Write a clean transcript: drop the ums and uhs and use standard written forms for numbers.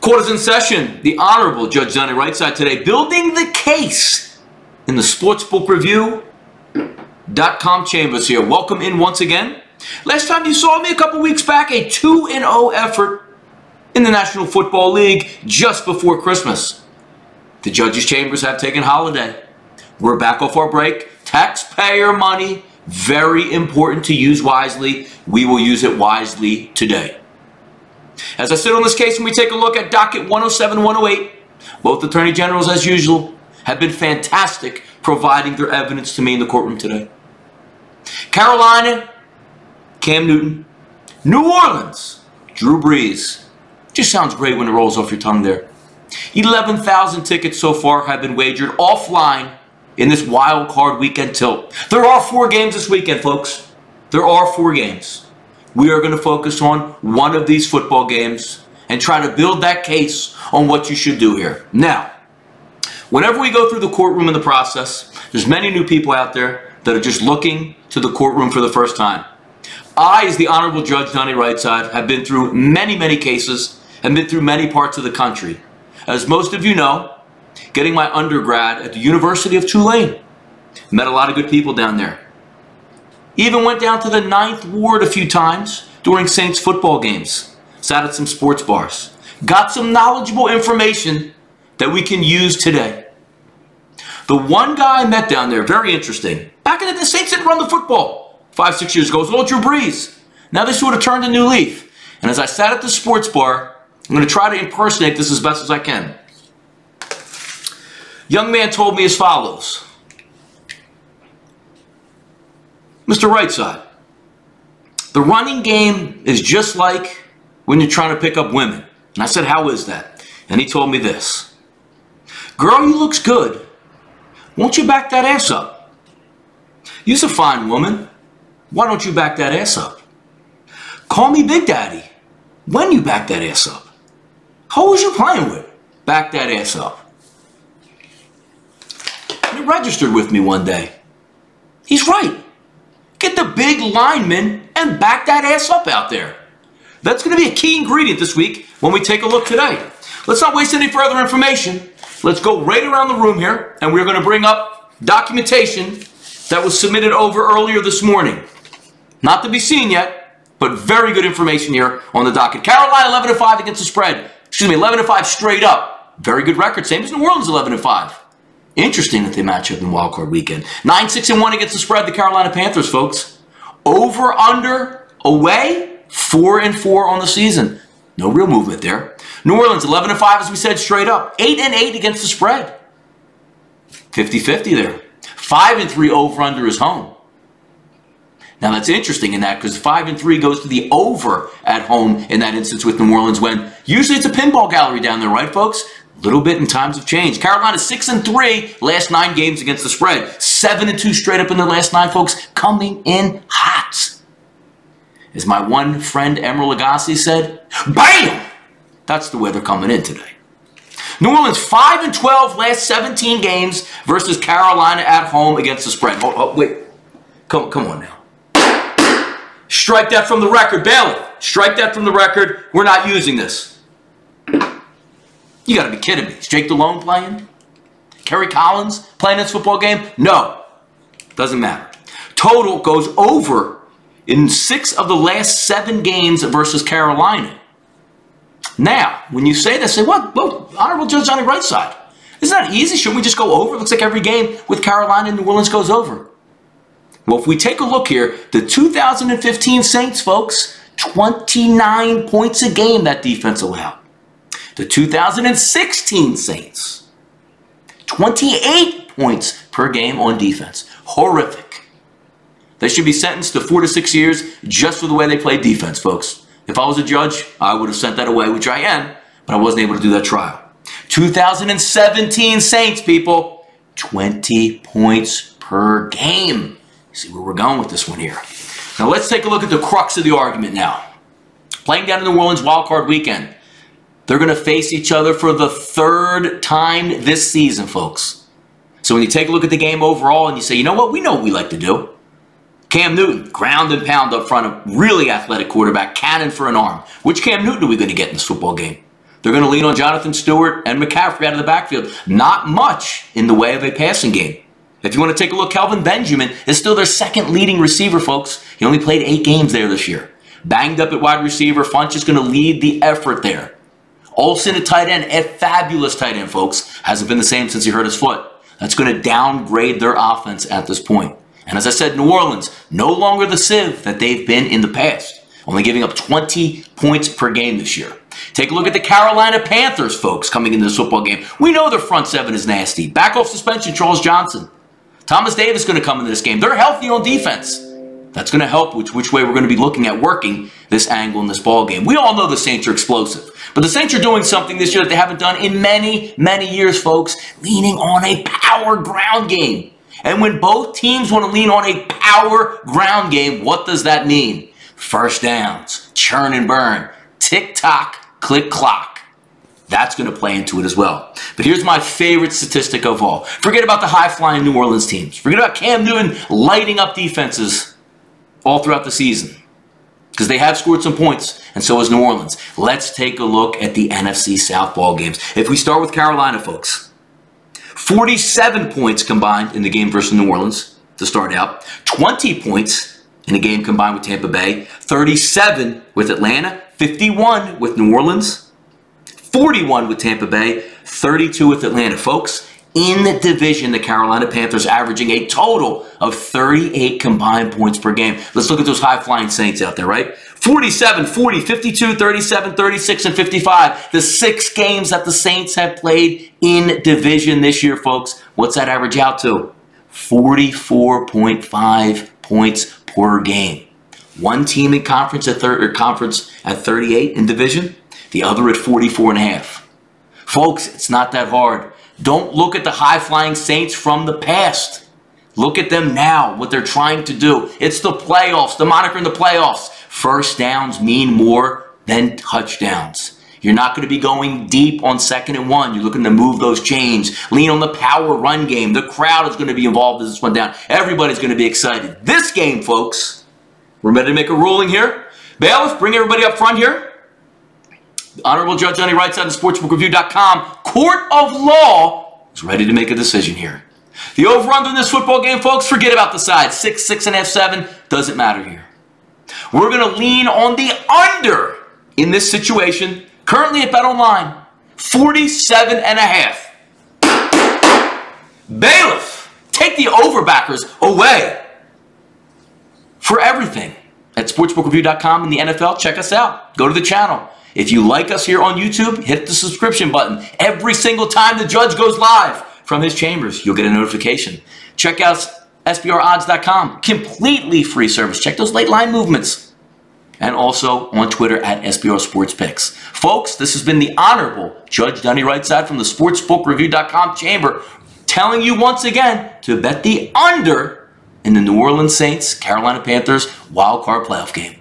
Court is in session. The Honorable Judge Donnie Rightside today, building the case in the sportsbookreview.com chambers here. Welcome in once again. Last time you saw me a couple weeks back, a 2-0 effort in the National Football League just before Christmas. The judges' chambers have taken holiday. We're back off our break. Taxpayer money, very important to use wisely. We will use it wisely today. As I sit on this case and we take a look at docket 107, 108, both attorney generals, as usual, have been fantastic providing their evidence to me in the courtroom today. Carolina, Cam Newton. New Orleans, Drew Brees. Just sounds great when it rolls off your tongue there. 11,000 tickets so far have been wagered offline in this wild card weekend tilt. There are 4 games this weekend, folks. There are 4 games. We are going to focus on one of these football games and try to build that case on what you should do here. Now, whenever we go through the courtroom in the process, there's many new people out there that are just looking to the courtroom for the first time. I, as the Honorable Judge Donnie Rightside, have been through many, many cases and been through many parts of the country. As most of you know, getting my undergrad at the University of Tulane, met a lot of good people down there. Even went down to the 9th Ward a few times during Saints football games. Sat at some sports bars. Got some knowledgeable information that we can use today. The one guy I met down there, very interesting. Back in the day, the Saints didn't run the football. 5-6 years ago, it was all Drew Brees. Now they sort of turned a new leaf. And as I sat at the sports bar, I'm going to try to impersonate this as best as I can. Young man told me as follows. Mr. Rightside, the running game is just like when you're trying to pick up women. And I said, how is that? And he told me this. Girl, you looks good. Won't you back that ass up? You's a fine woman. Why don't you back that ass up? Call me Big Daddy. When you back that ass up? Who was you playing with? Back that ass up. And it registered with me one day. He's right. Get the big lineman and back that ass up out there. That's going to be a key ingredient this week when we take a look today. Let's not waste any further information. Let's go right around the room here, and we're going to bring up documentation that was submitted over earlier this morning. Not to be seen yet, but very good information here on the docket. Carolina 11-5 against the spread. Excuse me, 11-5 straight up. Very good record, same as New Orleans 11-5. Interesting that they match up in wildcard weekend. 9-6-1 against the spread, the Carolina Panthers, folks. Over, under, away, 4-4 on the season. No real movement there. New Orleans 11-5, as we said, straight up. 8-8 against the spread. 50-50 there. 5-3 over, under is home. Now that's interesting in that because 5-3 goes to the over at home in that instance with New Orleans when usually it's a pinball gallery down there, right, folks? A little bit in times of change. Carolina 6-3, last 9 games against the spread. 7-2 straight up in the last 9, folks. Coming in hot. As my one friend Emeril Lagasse said, BAM! That's the way they're coming in today. New Orleans 5-12 last 17 games versus Carolina at home against the spread. Oh, wait. Come on now. Strike that from the record, Bailiff. Strike that from the record. We're not using this. You got to be kidding me. Is Jake Delhomme playing? Kerry Collins playing this football game? No. Doesn't matter. Total goes over in 6 of the last 7 games versus Carolina. Now, when you say this, say, what? Well, Honorable Judge Donnie Rightside. Isn't that easy? Shouldn't we just go over? It looks like every game with Carolina and New Orleans goes over. Well, if we take a look here, the 2015 Saints, folks, 29 points a game that defense allowed. The 2016 Saints, 28 points per game on defense. Horrific. They should be sentenced to 4 to 6 years just for the way they played defense, folks. If I was a judge, I would have sent that away, which I am, but I wasn't able to do that trial. 2017 Saints, people, 20 points per game. See where we're going with this one here. Now let's take a look at the crux of the argument now. Playing down in New Orleans wildcard weekend. They're going to face each other for the 3rd time this season, folks. So when you take a look at the game overall and you say, you know what we like to do. Cam Newton, ground and pound up front, a really athletic quarterback, cannon for an arm. Which Cam Newton are we going to get in this football game? They're going to lean on Jonathan Stewart and McCaffrey out of the backfield. Not much in the way of a passing game. If you want to take a look, Kelvin Benjamin is still their second leading receiver, folks. He only played 8 games there this year. Banged up at wide receiver. Funch is going to lead the effort there. Olsen at tight end, a fabulous tight end, folks. Hasn't been the same since he hurt his foot. That's going to downgrade their offense at this point. And as I said, New Orleans, no longer the sieve that they've been in the past. Only giving up 20 points per game this year. Take a look at the Carolina Panthers, folks, coming into this football game. We know their front seven is nasty. Back off suspension, Charles Johnson. Thomas Davis going to come into this game. They're healthy on defense. That's going to help which way we're going to be looking at working this angle in this ball game. We all know the Saints are explosive. But the Saints are doing something this year that they haven't done in many, many years, folks. Leaning on a power ground game. And when both teams want to lean on a power ground game, what does that mean? First downs, churn and burn, tick-tock, click-clock. That's going to play into it as well. But here's my favorite statistic of all. Forget about the high-flying New Orleans teams. Forget about Cam Newton lighting up defenses all throughout the season. Because they have scored some points, and so has New Orleans. Let's take a look at the NFC South ball games. If we start with Carolina, folks, 47 points combined in the game versus New Orleans to start out. 20 points in the game combined with Tampa Bay. 37 with Atlanta. 51 with New Orleans. 41 with Tampa Bay, 32 with Atlanta. Folks, in the division, the Carolina Panthers averaging a total of 38 combined points per game. Let's look at those high-flying Saints out there, right? 47, 40, 52, 37, 36, and 55. The 6 games that the Saints have played in division this year, folks. What's that average out to? 44.5 points per game. One team in conference at 38 in division. The other at 44.5. Folks, it's not that hard. Don't look at the high-flying Saints from the past. Look at them now, what they're trying to do. It's the playoffs, the moniker in the playoffs. First downs mean more than touchdowns. You're not going to be going deep on 2nd and 1. You're looking to move those chains. Lean on the power run game. The crowd is going to be involved as this went down. Everybody's going to be excited. This game, folks, we're ready to make a ruling here. Bailiff, bring everybody up front here. Honorable Judge Donnie Rightside of SportsbookReview.com, Court of Law is ready to make a decision here. The over-under in this football game, folks, forget about the sides. 6, 6.5, 7, doesn't matter here. We're going to lean on the under in this situation, currently at BetOnline, 47.5. Bailiff, take the overbackers away for everything. At SportsbookReview.com and the NFL, check us out. Go to the channel. If you like us here on YouTube, hit the subscription button. Every single time the judge goes live from his chambers, you'll get a notification. Check out SBRodds.com. Completely free service. Check those late line movements. And also on Twitter at SBR Sports Picks. Folks, this has been the Honorable Judge Donnie Rightside from the SportsbookReview.com chamber telling you once again to bet the under in the New Orleans Saints Carolina Panthers wild card playoff game.